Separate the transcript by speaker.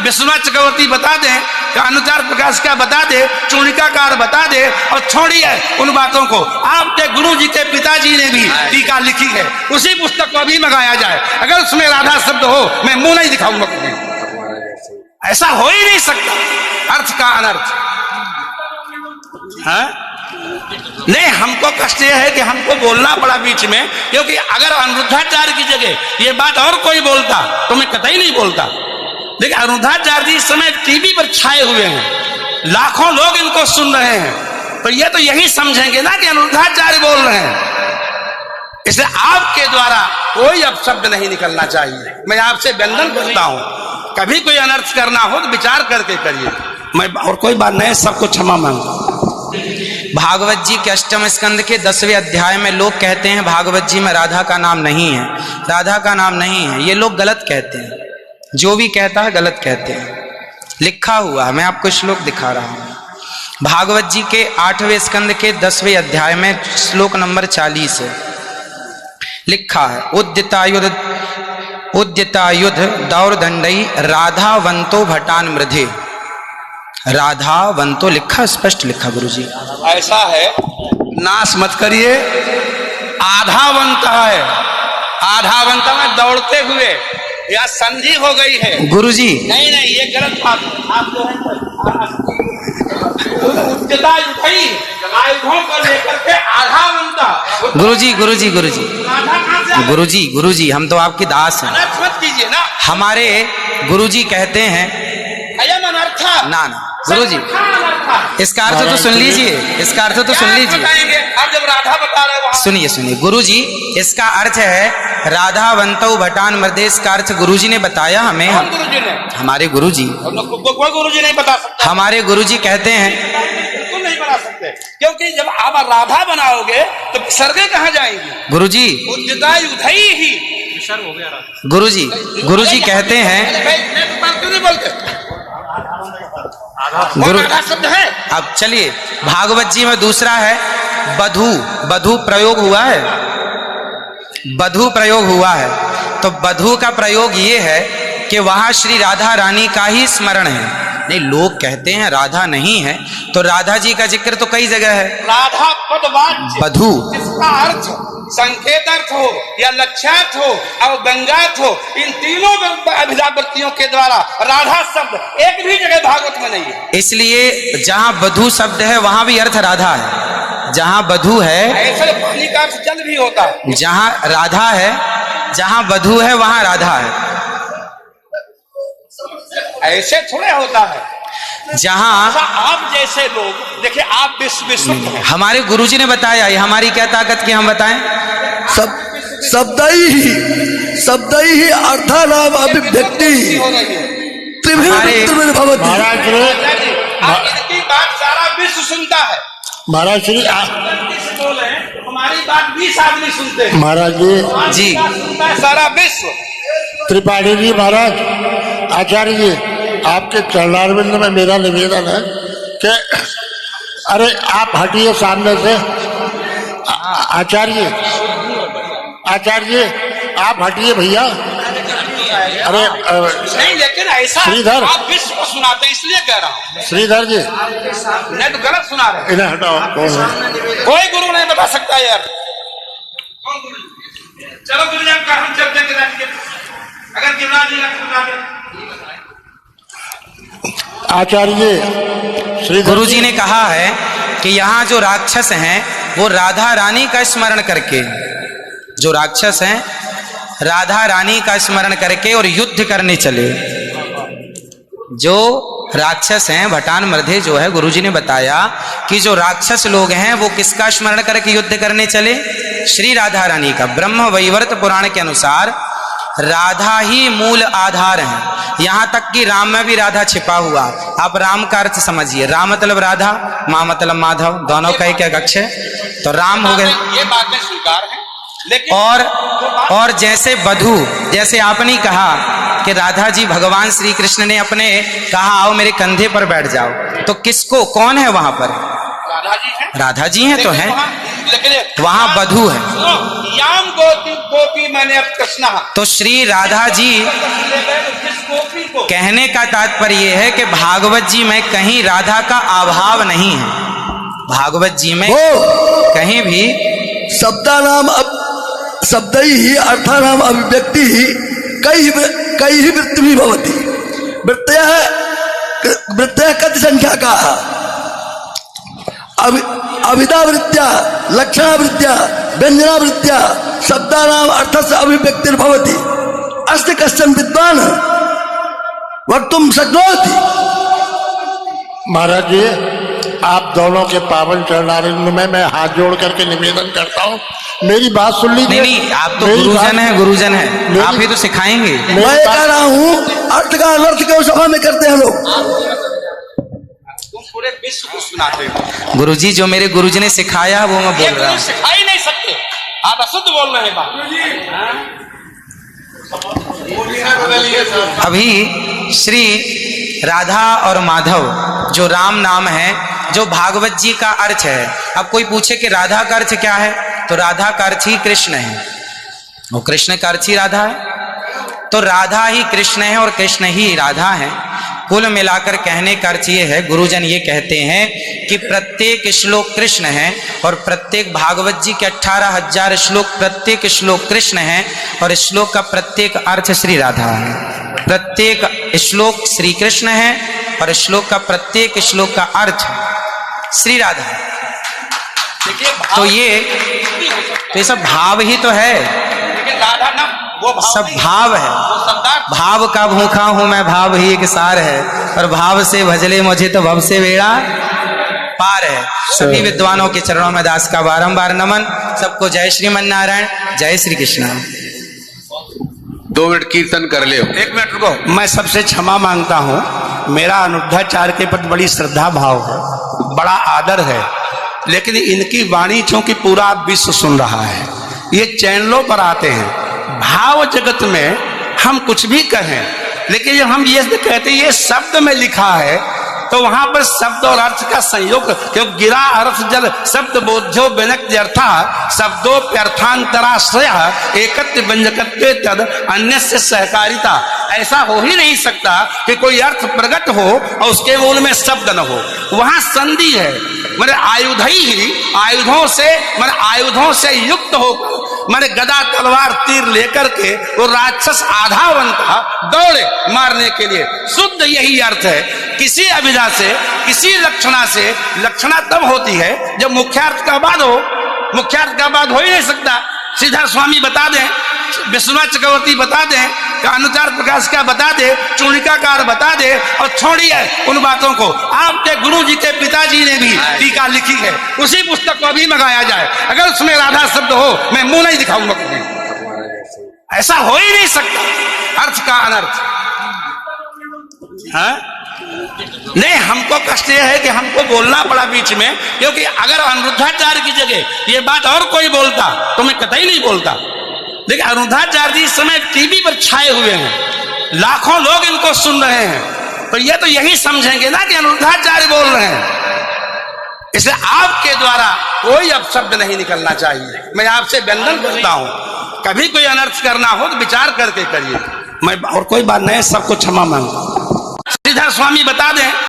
Speaker 1: विश्वनाथ चक्रवर्ती बता दें, अनुचार प्रकाश का बता दे, चूणिकाकार बता दे, और छोड़िए उन बातों को। आपके गुरु जी के पिताजी ने भी टीका लिखी है, उसी पुस्तक को अभी मंगाया जाए। अगर उसमें राधा शब्द हो, मैं मुंह नहीं दिखाऊंगा तुम्हें। ऐसा हो ही नहीं सकता, अर्थ का अनर्थ है। नहीं, हमको कष्ट यह है कि हमको बोलना पड़ा बीच में, क्योंकि अगर अनिरुद्धाचार्य की जगह ये बात और कोई बोलता तो मैं कतई नहीं बोलता। लेकिन अनिरुद्धाचार्य जी इस समय टीवी पर छाए हुए हैं, लाखों लोग इनको सुन रहे हैं, तो ये तो यही समझेंगे ना कि अनिरुद्धाचार्य बोल रहे हैं। इसलिए आपके द्वारा कोई अपशब्द नहीं निकलना चाहिए। मैं आपसे वंदन करता हूं, कभी कोई अनर्थ करना हो तो विचार करके करिए। मैं और कोई बात नहीं, सबको क्षमा मांगता हूं।
Speaker 2: भागवत जी के अष्टम स्कंद के 10वें अध्याय में लोग कहते हैं भागवत जी में राधा का नाम नहीं है, राधा का नाम नहीं है। ये लोग गलत कहते हैं, जो भी कहता है गलत कहते हैं। लिखा हुआ है, मैं आपको श्लोक दिखा रहा हूं। भागवत जी के 8वें स्कंद के 10वें अध्याय में श्लोक नंबर 40 है, लिखा है उद्यतायुध दौरदंडई राधावंतो भटान मृधे। राधावंतो लिखा, स्पष्ट लिखा गुरुजी।
Speaker 1: ऐसा है, नाश मत करिए। आधावंत है, आधावंत में दौड़ते हुए, या संधि हो गई है
Speaker 2: गुरुजी।
Speaker 1: नहीं नहीं, ये गलत बात है। आप जो है आयुधों को लेकर के आधावंत।
Speaker 2: गुरुजी गुरुजी गुरुजी गुरुजी गुरुजी, हम तो आपके दास हैं,
Speaker 1: मत कीजिए ना।
Speaker 2: हमारे गुरुजी कहते हैं ना ना गुरुजी, इसका अर्थ तो सुन लीजिए, इसका अर्थ तो सुन लीजिए।
Speaker 1: आप जब राधा बता रहे हो,
Speaker 2: सुनिए सुनिए गुरुजी, इसका अर्थ है राधावंतो भटान मृदेश का अर्थ गुरुजी ने बताया हमें।
Speaker 1: गुरुजी ने,
Speaker 2: हमारे गुरुजी,
Speaker 1: कोई गुरुजी नहीं बता सकता।
Speaker 2: हमारे गुरुजी कहते हैं
Speaker 1: बिल्कुल नहीं बना सकते, क्योंकि जब आप राधा बनाओगे तो सर्गे कहाँ जाएंगे
Speaker 2: गुरुजी?
Speaker 1: उद्यतायुधई ही
Speaker 2: हो गया गुरुजी। गुरुजी कहते हैं
Speaker 1: क्यों नहीं बोलते?
Speaker 2: गुरु
Speaker 1: शब्द है।
Speaker 2: अब चलिए, भागवत जी में दूसरा है बधू। बधू प्रयोग हुआ है, बधू प्रयोग हुआ है। तो बधू का प्रयोग ये है कि वहां श्री राधा रानी का ही स्मरण है। नहीं, लोग कहते हैं राधा नहीं है, तो राधा जी का जिक्र तो कई जगह है।
Speaker 1: राधा पदवाच्य
Speaker 2: बधू,
Speaker 1: इसका अर्थ संकेत अर्थ हो या लक्ष्यार्थ हो और व्यंग्यार्थ हो, इन तीनों अभिधावृत्तियों के द्वारा राधा शब्द एक भी जगह भागवत में नहीं है।
Speaker 2: इसलिए जहां बधू शब्द है वहां भी अर्थ राधा है। जहां बधू है,
Speaker 1: ऐसे पानी का अर्थ जल भी होता है।
Speaker 2: जहां राधा है, जहां बधू है वहां राधा है।
Speaker 1: ऐसे थोड़े होता है।
Speaker 2: जहां
Speaker 1: आप जैसे लोग देखिए, आप विश्व
Speaker 2: हमारे गुरुजी ने बताया, ये हमारी क्या ताकत की हम बताएं?
Speaker 3: शब्द ही अर्थानाम अभिव्यक्ति
Speaker 1: इनकी बात सारा विश्व सुनता है।
Speaker 3: महाराज श्री
Speaker 1: बोले हमारी बात 20 आदमी सुनते हैं।
Speaker 3: महाराज
Speaker 2: जी
Speaker 1: सुनता है सारा विश्व।
Speaker 3: त्रिपाठी जी महाराज, आचार्य जी, आपके चरणारविंद में मेरा निवेदन है कि अरे आप हटिए सामने से। आचार्य जी आप हटिए भैया। अरे
Speaker 1: नहीं, लेकिन ऐसा
Speaker 3: श्रीधर,
Speaker 1: आप विश्व को सुनाते हैं इसलिए कह रहा हूँ।
Speaker 3: श्रीधर जी
Speaker 1: नहीं तो गलत सुना रहे।
Speaker 3: इन्हें हटाओ। कौन है?
Speaker 1: कोई गुरु नहीं बता सकता यार। चलो गुरु जी का हम चलते हैं, अगर गिरिराज जी
Speaker 3: आचार्य जी, श्री
Speaker 2: गुरुजी ने कहा है कि यहाँ जो राक्षस हैं वो राधा रानी का स्मरण करके, जो राक्षस हैं राधा रानी का स्मरण करके और युद्ध करने चले। जो राक्षस हैं भटान मृधे जो है, गुरुजी ने बताया कि जो राक्षस लोग हैं वो किसका स्मरण करके युद्ध करने चले? श्री राधा रानी का। ब्रह्म वैवर्त पुराण के अनुसार राधा ही मूल आधार है। यहां तक कि राम में भी राधा छिपा हुआ। आप राम का अर्थ समझिए, राम मतलब राधा, माँ मतलब माधव, दोनों का एक अक्ष है, तो राम हो गए।
Speaker 1: ये बातें स्वीकार है, लेकिन
Speaker 2: और जैसे बधू, जैसे आपने कहा कि राधा जी भगवान श्री कृष्ण ने अपने कहा आओ मेरे कंधे पर बैठ जाओ, तो किसको, कौन है वहां पर? राधा जी हैं तो हैं, वहां बधू है।
Speaker 1: याम गोपी मैंने अब कृष्णा,
Speaker 2: तो श्री राधा जी, कहने का तात्पर्य यह है कि भागवत जी में कहीं राधा का अभाव नहीं है। भागवत जी में कहीं भी
Speaker 4: शब्द ही अर्थानाम अभिव्यक्ति कई वृत्ति भवति। वृत्तयः कति संख्या का अविदावृत्त्या लक्षणावृत्त्या व्यंजनावृत्त्या शब्दानाम अर्थस्य अभिव्यक्तिर्भवति। अस्ति कश्चन विद्वान् वक्तुं शक्नोति।
Speaker 3: महाराज जी, आप दोनों के पावन चरणारविंद में मैं हाथ जोड़ करके निवेदन करता हूँ, मेरी बात सुन लीजिए।
Speaker 2: नहीं, आप तो गुरुजन हैं, गुरुजन हैं, आप ही तो सिखाएंगे।
Speaker 4: मैं कह रहा हूँ अर्थ का अनर्थ क्यों सभा में करते हैं लोग।
Speaker 1: तुम पूरे विश्व को सुनाते हो।
Speaker 2: गुरुजी, जो मेरे गुरुजी ने सिखाया वो मैं बोल रहा हूँ।
Speaker 1: सिखा ही नहीं सकते, आप अशुद्ध बोल रहे हैं बात।
Speaker 2: अभी श्री राधा और माधव जो राम नाम है, जो भागवत जी का अर्थ है। अब कोई पूछे कि राधा का अर्थ क्या है, तो राधा का अर्थ ही कृष्ण है, वो कृष्ण का अर्थ ही राधा है। तो राधा ही कृष्ण है और कृष्ण ही राधा है। कुल मिलाकर कहने का अर्थ ये है, गुरुजन ये कहते हैं कि प्रत्येक श्लोक कृष्ण है और प्रत्येक भागवत जी के 18,000 श्लोक, प्रत्येक श्लोक कृष्ण है और श्लोक का प्रत्येक अर्थ श्री राधा है। प्रत्येक श्लोक श्री कृष्ण है और श्लोक का प्रत्येक श्लोक का अर्थ श्री राधा है। तो ये सब भाव ही तो है,
Speaker 1: राधा ना वो भाव
Speaker 2: सब भाव है। भाव का भूखा हूं मैं, भाव ही एक सार है, और भाव से भजले मुझे तो भव से बेड़ा पार है। सभी विद्वानों के चरणों में दास का बारंबार नमन। सबको जय श्रीमन नारायण, जय श्री कृष्ण।
Speaker 5: 2 मिनट कीर्तन कर ले।
Speaker 1: 1 मिनट रुको, मैं सबसे क्षमा मांगता हूँ। मेरा अनिरुद्धाचार्य के प्रति बड़ी श्रद्धा भाव है, बड़ा आदर है, लेकिन इनकी वाणी चूंकि पूरा विश्व सुन रहा है, ये चैनलों पर आते हैं। भाव जगत में हम कुछ भी कहें, लेकिन जब हम ये कहते हैं ये शब्द में लिखा है, तो वहां पर शब्द और अर्थ का संयोग, क्योंकि गिरा अर्थ जल शब्द बोध्यो व्यनक्ति अर्था शब्दोप्यर्थांतराश्रय एकत्व व्यंजकत्वे तद अन्य से सहकारिता। ऐसा हो ही नहीं सकता कि कोई अर्थ प्रकट हो और उसके मूल में शब्द न हो। वहां संधि है, मैंने आयुध ही आयुधों से युक्त होकर मैंने गदा तलवार तीर लेकर के वो राक्षस आधा बनता दौड़े मारने के लिए। शुद्ध यही अर्थ है। किसी अभिधा से, किसी लक्षणा से, लक्षणा तब होती है जब मुख्यार्थ का बाद हो। मुख्यार्थ का बाद हो ही नहीं सकता। सीधा स्वामी बता दें, विश्वनाथ चक्रवर्ती बता दें, अनुचार प्रकाश का बता दे, चूड़िकाकार बता दे, और छोड़िए उन बातों को। आपके गुरु जी के पिताजी ने भी टीका लिखी है, उसी पुस्तक को अभी मंगाया जाए। अगर उसमें राधा शब्द हो, मैं मुंह नहीं दिखाऊंगा कभी। ऐसा हो ही नहीं सकता अर्थ का अनर्थ। हाँ? नहीं, हमको कष्ट यह है कि हमको बोलना पड़ा बीच में, क्योंकि अगर अनिरुद्धाचार्य की जगह ये बात और कोई बोलता तो मैं कतई नहीं बोलता। देखिए, अनिरुद्धाचार्य जी इस समय टीवी पर छाए हुए हैं, लाखों लोग इनको सुन रहे हैं, तो ये तो यही समझेंगे ना कि अनिरुद्धाचार्य बोल रहे हैं। इसलिए आपके द्वारा कोई अपशब्द नहीं निकलना चाहिए। मैं आपसे वंदन करता हूं, कभी कोई अनर्थ करना हो तो विचार करके करिए। मैं और कोई बात नहीं, सबको क्षमा मांगता हूं। श्रीधर स्वामी बता दें।